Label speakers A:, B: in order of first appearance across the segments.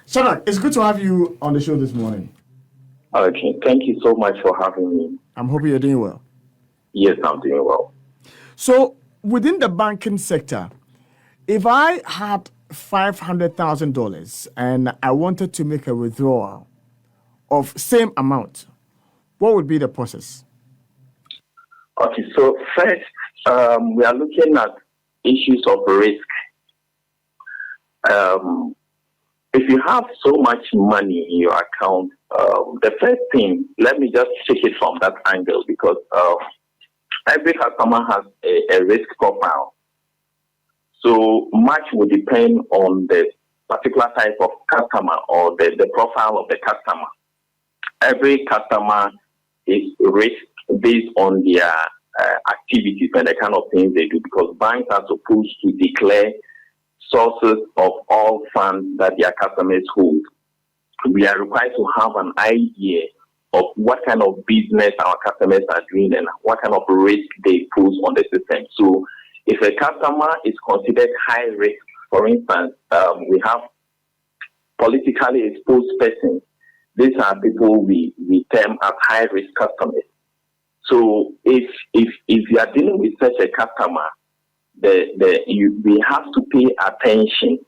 A: Shadrack, it's good to have you on the show this morning.
B: Okay, thank you so much for having me.
A: I'm hoping you're doing well.
B: Yes, I'm doing well.
A: So, within the banking sector, if I had $500,000 and I wanted to make a withdrawal of same amount, what would be the process?
B: Okay, so first, we are looking at issues of risk. If you have so much money in your account, the first thing, let me just take it from that angle because every customer has a risk profile. So much will depend on the particular type of customer or the profile of the customer. Every customer is risk based on their activities and the kind of things they do because banks are supposed to declare sources of all funds that their customers hold. We are required to have an idea of what kind of business our customers are doing and what kind of risk they pose on the system. So if a customer is considered high risk, for instance, we have politically exposed persons. These are people we term as high risk customers. So if you are dealing with such a customer, we have to pay attention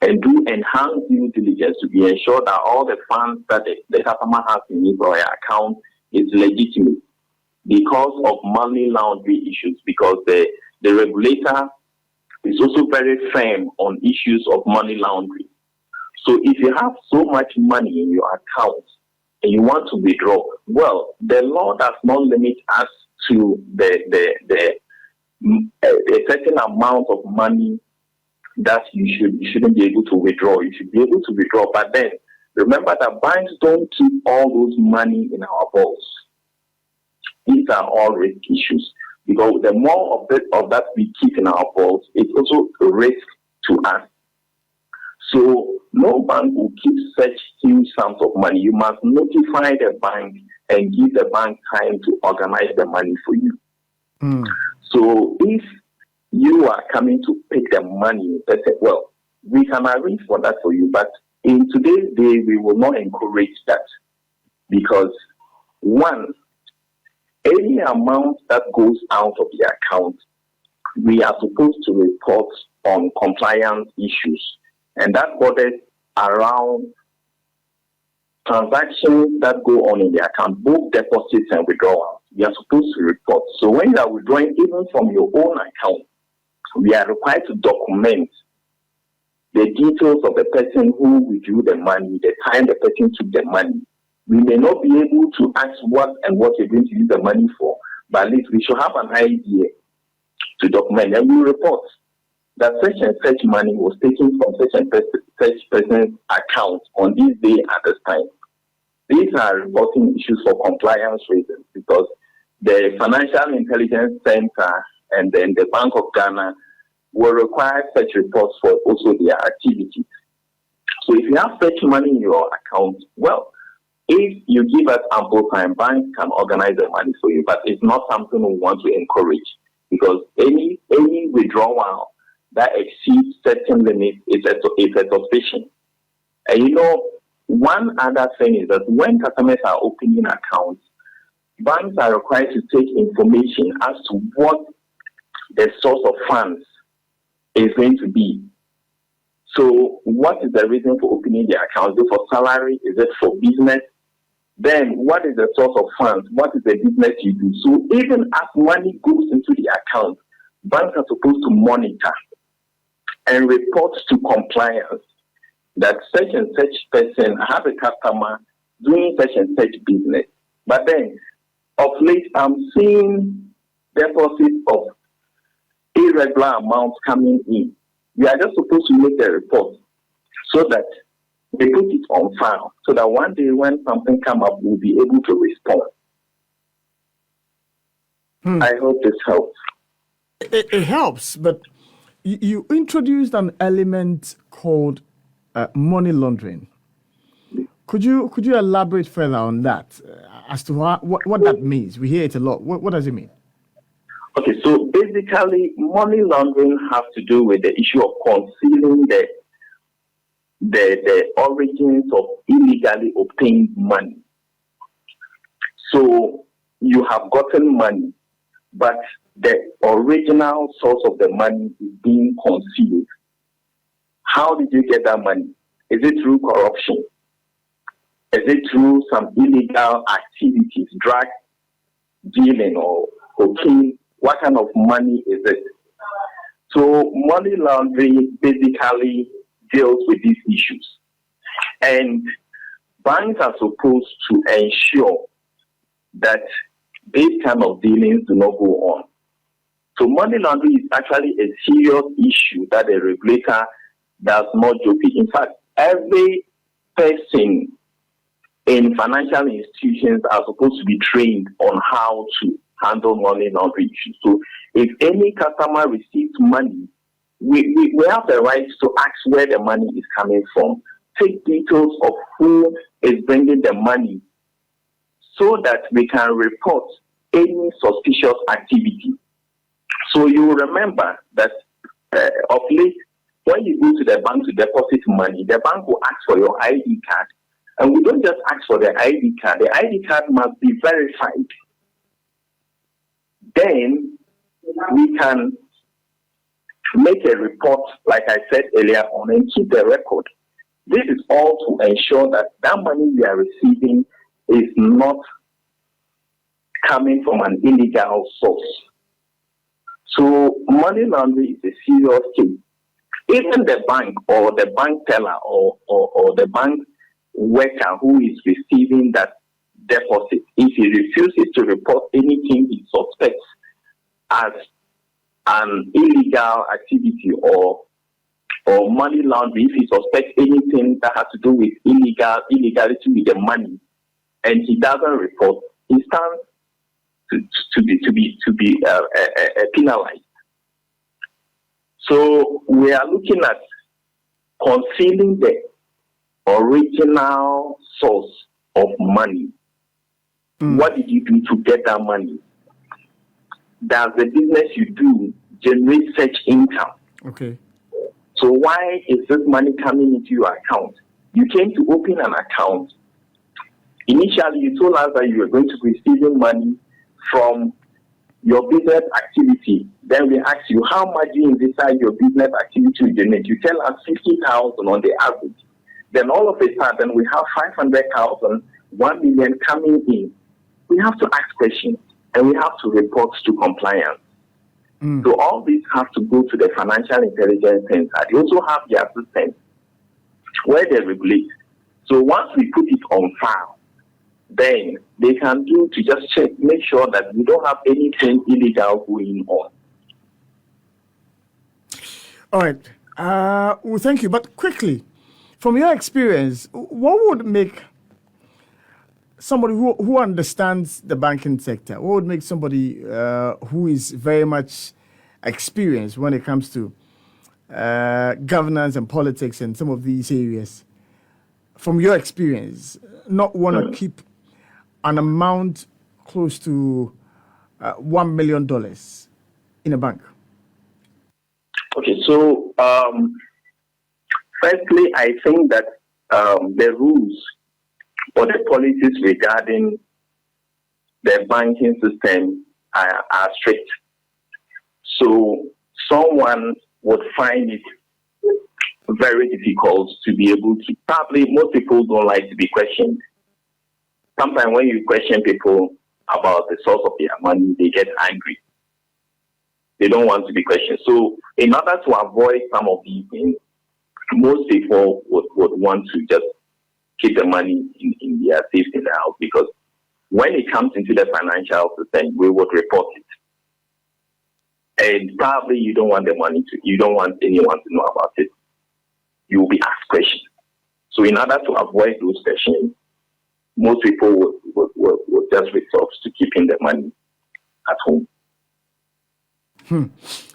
B: and do enhanced due diligence to be ensured that all the funds that the customer has in his or her account is legitimate because of money laundering issues, because the regulator is also very firm on issues of money laundering. So if you have so much money in your account and you want to withdraw, well, the law does not limit us to a certain amount of money that you shouldn't be able to withdraw. You should be able to withdraw. But then remember that banks don't keep all those money in our vaults. These are all risk issues. Because the more of that we keep in our vaults, it's also a risk to us. So no bank will keep such huge sums of money. You must notify the bank and give the bank time to organize the money for you. So if you are coming to pick the money, they say, well, we can arrange for that for you. But in today's day, we will not encourage that because, one, any amount that goes out of the account, we are supposed to report on compliance issues. And that borders around transactions that go on in the account, both deposits and withdrawals. We are supposed to report. So when you are withdrawing even from your own account, we are required to document the details of the person who withdrew the money, the time the person took the money. We may not be able to ask what you're going to use the money for, but at least we should have an idea to document. And we report that such and such money was taken from such and such person's account on this day at this time. These are reporting issues for compliance reasons because the Financial Intelligence Center and then the Bank of Ghana will require such reports for also their activities. So if you have such money in your account, well, if you give us ample time, banks can organize the money for you, but it's not something we want to encourage because any withdrawal that exceeds certain limits is a suspicion. And one other thing is that when customers are opening accounts, banks are required to take information as to what the source of funds is going to be. So what is the reason for opening the account? Is it for salary? Is it for business? Then what is the source of funds? What is the business you do? So even as money goes into the account, banks are supposed to monitor and report to compliance that such and such person has a customer doing such and such business. But then, of late, I'm seeing deposits of irregular amounts coming in. We are just supposed to make a report so that we put it on file, so that one day when something comes up, we'll be able to respond. I hope this helps.
A: It helps, but you introduced an element called money laundering. Could you elaborate further on that as to what that means? We hear it a lot. What does it mean?
B: Okay, so basically, money laundering has to do with the issue of concealing the origins of illegally obtained money. So you have gotten money, but the original source of the money is being concealed. How did you get that money? Is it through corruption? Is it through some illegal activities, drug dealing or cocaine? What kind of money is it? So money laundering basically deals with these issues. And banks are supposed to ensure that these kind of dealings do not go on. So money laundering is actually a serious issue that the regulator does not joke with. In fact, every person in financial institutions are supposed to be trained on how to handle money laundering issues. So if any customer receives money, we have the right to ask where the money is coming from, take details of who is bringing the money so that we can report any suspicious activity. So you will remember that of late, when you go to the bank to deposit money, the bank will ask for your ID card. And we don't just ask for the ID card. The ID card must be verified. Then we can make a report, like I said earlier on, and keep the record. This is all to ensure that that money we are receiving is not coming from an illegal source. So money laundering is a serious case. Even the bank or the bank teller or the bank worker who is receiving that deposit, if he refuses to report anything he suspects as an illegal activity or money laundering, if he suspects anything that has to do with illegality with the money, and he doesn't report, he stands to be penalized. So we are looking at concealing the original source of money. What did you do to get that money? Does the business you do generate such income?
A: Okay.
B: So why is this money coming into your account? You came to open an account. Initially, you told us that you were going to be receiving money from your business activity. Then we ask you, how much do you envisage your business activity will generate? You tell us 50,000 on the average. Then all of a sudden, we have 500,000, 1 million coming in. We have to ask questions and we have to report to compliance. So all these have to go to the Financial Intelligence Center. They also have their system where they regulate. So once we put it on file, then they can do to just check, make sure that we don't have anything illegal going on.
A: All right. Well, thank you. But quickly, from your experience, what would make somebody who understands the banking sector, what would make somebody who is very much experienced when it comes to governance and politics and some of these areas, from your experience, not want to keep an amount close to $1 million in a bank?
B: Okay, so firstly, I think that the rules or the policies regarding the banking system are strict. So someone would find it very difficult to be able to, probably most people don't like to be questioned. Sometimes when you question people about the source of their money, they get angry. They don't want to be questioned. So in order to avoid some of these things, most people would want to just keep the money in their safe in the house, because when it comes into the financial system, we would report it. And probably you don't want you don't want anyone to know about it. You will be asked questions. So in order to avoid those questions, most people would just resort to keeping the money at home.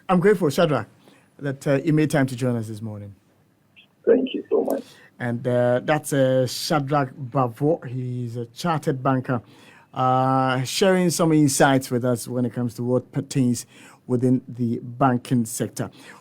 A: I'm grateful, Shadrack, that you made time to join us this morning.
B: Thank you so much.
A: And that's Shadrack Bavoh. He's a chartered banker, sharing some insights with us when it comes to what pertains within the banking sector.